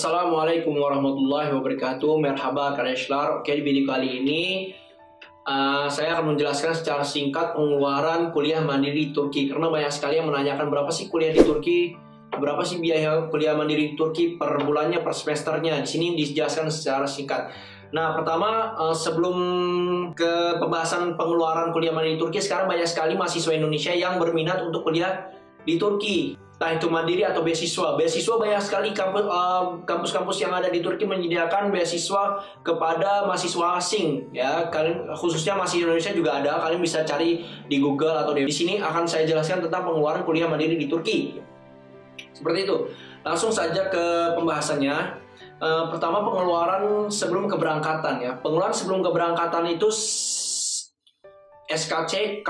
Assalamualaikum warahmatullahi wabarakatuh. Merhaba Kareshlar. Oke, di video kali ini saya akan menjelaskan secara singkat pengeluaran kuliah mandiri di Turki. Karena banyak sekali yang menanyakan berapa sih kuliah di Turki, berapa sih biaya kuliah mandiri di Turki per bulannya, per semesternya. Di sini dijelaskan secara singkat. Nah, pertama sebelum ke pembahasan pengeluaran kuliah mandiri di Turki, sekarang banyak sekali mahasiswa Indonesia yang berminat untuk kuliah di Turki. Entah itu mandiri atau beasiswa. Beasiswa banyak sekali kampus-kampus yang ada di Turki menyediakan beasiswa kepada mahasiswa asing. Ya, kalian khususnya mahasiswa Indonesia juga ada. Kalian bisa cari di Google atau di sini akan saya jelaskan tentang pengeluaran kuliah mandiri di Turki. Seperti itu. Langsung saja ke pembahasannya. Pertama, pengeluaran sebelum keberangkatan ya. Pengeluaran sebelum keberangkatan itu SKCK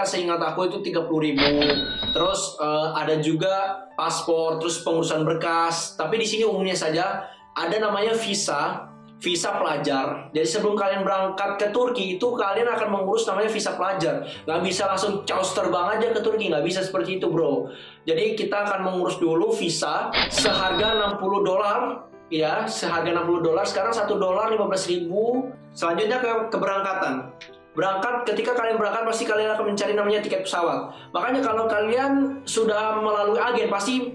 seingat aku itu 30.000. Terus ada juga paspor, terus pengurusan berkas. Tapi di sini umumnya saja ada namanya visa pelajar. Jadi sebelum kalian berangkat ke Turki itu kalian akan mengurus namanya visa pelajar. Nggak bisa langsung caus terbang aja ke Turki, nggak bisa seperti itu bro. Jadi kita akan mengurus dulu visa seharga $60. Ya, seharga $60. Sekarang $1 15.000. Selanjutnya ke keberangkatan. Ketika kalian berangkat pasti kalian akan mencari namanya tiket pesawat. Makanya kalau kalian sudah melalui agen pasti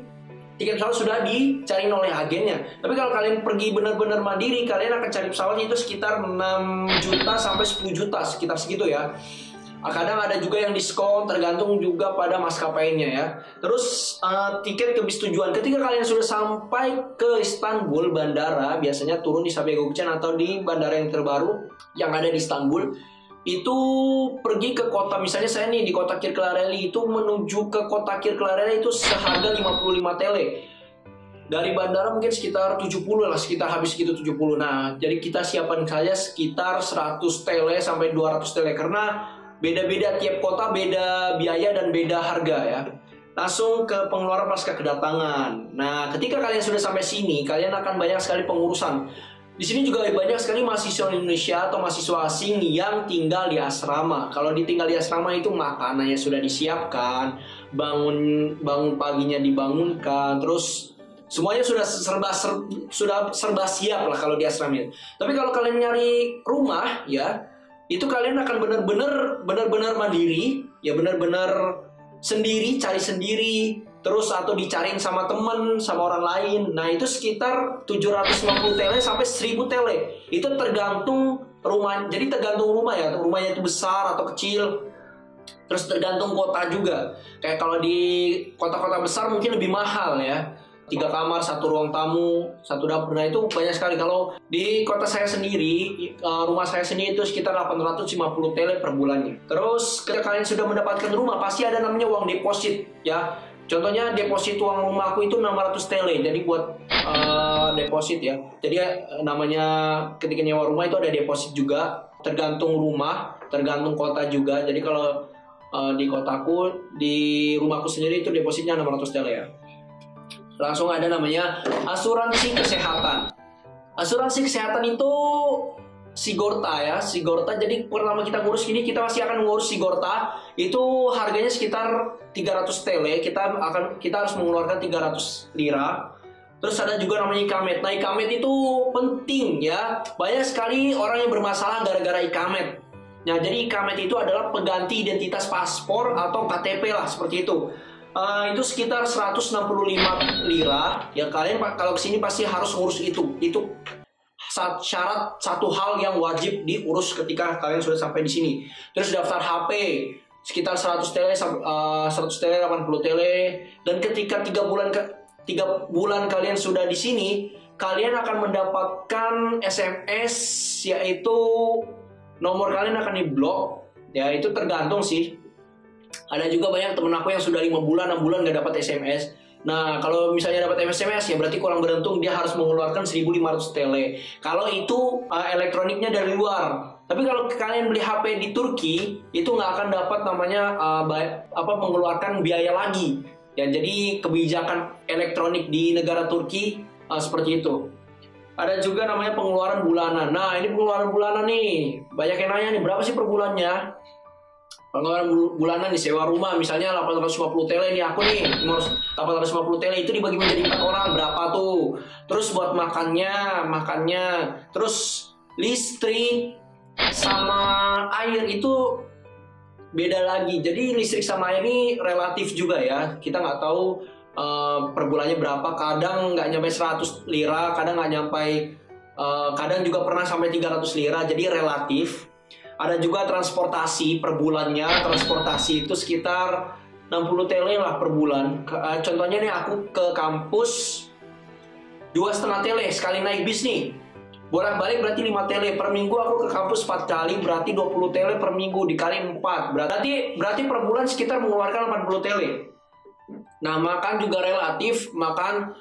tiket pesawat sudah dicari oleh agennya. Tapi kalau kalian pergi benar-benar mandiri, kalian akan cari pesawat itu sekitar 6 juta sampai 10 juta, sekitar segitu ya. Kadang ada juga yang diskon, tergantung juga pada maskapainya ya. Terus tiket ke bis tujuan. Ketika kalian sudah sampai ke Istanbul bandara, biasanya turun di Sabiha Gökçen atau di bandara yang terbaru yang ada di Istanbul, itu pergi ke kota, misalnya saya nih di kota Kirklareli, itu menuju ke kota Kirklareli itu seharga 55 TL. Dari bandara mungkin sekitar 70 lah, sekitar habis segitu 70. Nah, jadi kita siapkan saja sekitar 100 TL sampai 200 TL karena beda-beda tiap kota, beda biaya dan beda harga ya. Langsung ke pengeluaran pasca kedatangan. Nah, ketika kalian sudah sampai sini, kalian akan banyak sekali pengurusan. Di sini juga banyak sekali mahasiswa Indonesia atau mahasiswa asing yang tinggal di asrama. Kalau ditinggal di asrama itu makanannya sudah disiapkan, bangun paginya dibangunkan, terus semuanya sudah serba siap lah kalau di asrama. Tapi kalau kalian nyari rumah ya, itu kalian akan benar-benar mandiri, ya benar-benar sendiri, cari sendiri. Terus atau dicariin sama temen, sama orang lain. Nah itu sekitar 750 TL sampai 1000 TL. Itu tergantung rumah. Jadi tergantung rumah ya. Rumahnya itu besar atau kecil. Terus tergantung kota juga. Kayak kalau di kota-kota besar mungkin lebih mahal ya. 3 kamar, 1 ruang tamu, 1 dapur. Nah itu banyak sekali. Kalau di kota saya sendiri, rumah saya sendiri itu sekitar 850 TL per bulannya. Terus ketika kalian sudah mendapatkan rumah, pasti ada namanya uang deposit ya. Contohnya deposit uang rumahku itu 600 TL. Jadi buat deposit ya. Jadi namanya ketika nyewa rumah itu ada deposit juga. Tergantung rumah, tergantung kota juga. Jadi kalau di kotaku, di rumahku sendiri itu depositnya 600 TL ya. Langsung ada namanya asuransi kesehatan. Asuransi kesehatan itu Sigorta ya, Sigorta. Jadi pertama kita ngurus ini, kita masih akan ngurus Sigorta. Itu harganya sekitar 300 TL. Kita harus mengeluarkan 300 lira. Terus ada juga namanya Ikamet. Nah, Ikamet itu penting ya. Banyak sekali orang yang bermasalah gara-gara Ikamet. Nah, jadi Ikamet itu adalah pengganti identitas paspor atau KTP lah, seperti itu. Itu sekitar 165 lira. Ya, kalian kalau kesini pasti harus ngurus itu. Itu syarat satu hal yang wajib diurus ketika kalian sudah sampai di sini. Terus daftar HP sekitar 100 TL, 100 TL, 80 TL. Dan ketika 3 bulan kalian sudah di sini, kalian akan mendapatkan SMS, yaitu nomor kalian akan diblok. Ya, itu tergantung sih. Ada juga banyak temen aku yang sudah 5 bulan, 6 bulan nggak dapat SMS. Nah, kalau misalnya dapat SMS ya berarti kurang beruntung, dia harus mengeluarkan 1.500 TL. Kalau itu elektroniknya dari luar. Tapi kalau kalian beli HP di Turki, itu nggak akan dapat namanya mengeluarkan biaya lagi. Ya, jadi kebijakan elektronik di negara Turki seperti itu. Ada juga namanya pengeluaran bulanan. Nah, ini pengeluaran bulanan nih. Banyak yang nanya nih, berapa sih per bulannya? Pengeluaran bulanan di sewa rumah misalnya 850 TL nih, aku nih 850 TL itu dibagi menjadi 4 orang berapa tuh? Terus buat makannya, terus listrik sama air itu beda lagi. Jadi listrik sama air ini relatif juga ya. Kita nggak tahu per bulannya berapa. Kadang nggak nyampe 100 lira, kadang nggak nyampe, kadang juga pernah sampai 300 lira. Jadi relatif. Ada juga transportasi per bulannya. Transportasi itu sekitar 60 TL lah per bulan. Contohnya nih, aku ke kampus 2,5 TL sekali naik bis nih. Bolak-balik berarti 5 TL per minggu. Aku ke kampus 4 kali, berarti 20 TL per minggu dikali 4. Berarti per bulan sekitar mengeluarkan 80 TL. Nah, makan juga relatif. Makan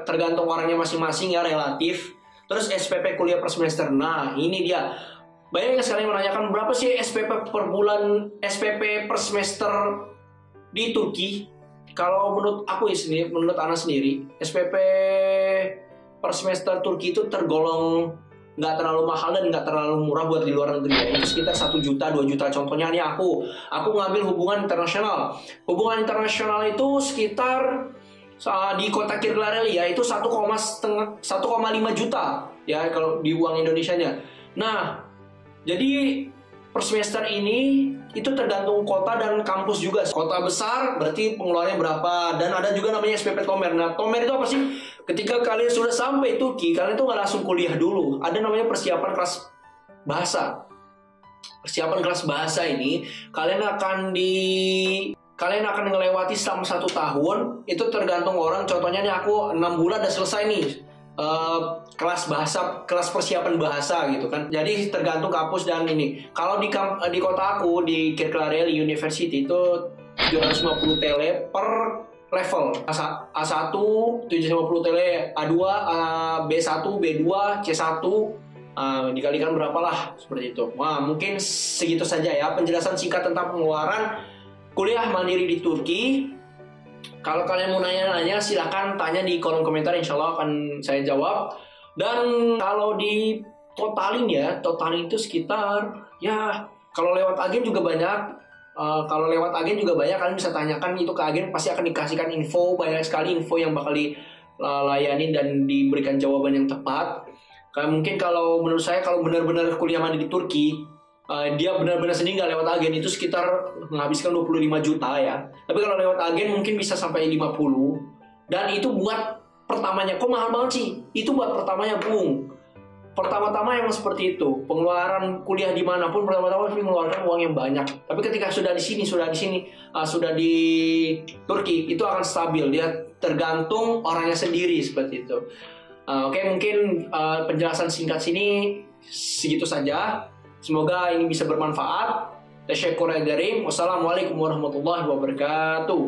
tergantung orangnya masing-masing ya, relatif. Terus SPP kuliah per semester. Nah, ini dia. Banyak sekali menanyakan berapa sih SPP per bulan, SPP per semester di Turki. Kalau menurut aku sendiri, menurut Ana sendiri, SPP per semester Turki itu tergolong nggak terlalu mahal dan nggak terlalu murah buat di luar negeri ya. Itu sekitar 1 juta, 2 juta. Contohnya nih aku ngambil hubungan internasional. Hubungan internasional itu sekitar di kota Kirklareli ya, itu 1,5 juta ya kalau di uang Indonesianya. Nah, jadi per semester ini itu tergantung kota dan kampus juga. Kota besar berarti pengeluarannya berapa, dan ada juga namanya SPP Tomer. Nah, Tomer itu apa sih? Ketika kalian sudah sampai Turki, kalian tuh nggak langsung kuliah dulu. Ada namanya persiapan kelas bahasa. Persiapan kelas bahasa ini kalian akan melewati selama 1 tahun. Itu tergantung orang. Contohnya nih, aku 6 bulan udah selesai nih kelas bahasa, kelas persiapan bahasa gitu kan. Jadi tergantung kampus dan ini. Kalau di kota aku di Kirklareli University itu 750 TL per level. A1 750 TL, A2, B1, B2, C1, dikalikan berapa lah, seperti itu. Wah, mungkin segitu saja ya penjelasan singkat tentang pengeluaran kuliah mandiri di Turki. Kalau kalian mau nanya-nanya, silahkan tanya di kolom komentar, insya Allah akan saya jawab. Dan kalau di totalin itu sekitar, ya kalau lewat agen juga banyak. Kalian bisa tanyakan itu ke agen, pasti akan dikasihkan info, banyak sekali info yang bakal dilayanin dan diberikan jawaban yang tepat. Mungkin kalau menurut saya, kalau benar-benar kuliah mandiri di Turki, dia benar-benar sendiri nggak lewat agen, itu sekitar menghabiskan 25 juta ya. Tapi kalau lewat agen mungkin bisa sampai 50. Dan itu buat pertamanya. Kok mahal banget sih? Itu buat pertamanya, Bung. Pertama-tama yang seperti itu. Pengeluaran kuliah dimanapun, pertama-tama harus mengeluarkan uang yang banyak. Tapi ketika sudah di Turki, itu akan stabil. Dia tergantung orangnya sendiri, seperti itu. Oke, mungkin penjelasan singkat sini segitu saja. Semoga ini bisa bermanfaat. Tasyakkur adarim. Wassalamualaikum warahmatullahi wabarakatuh.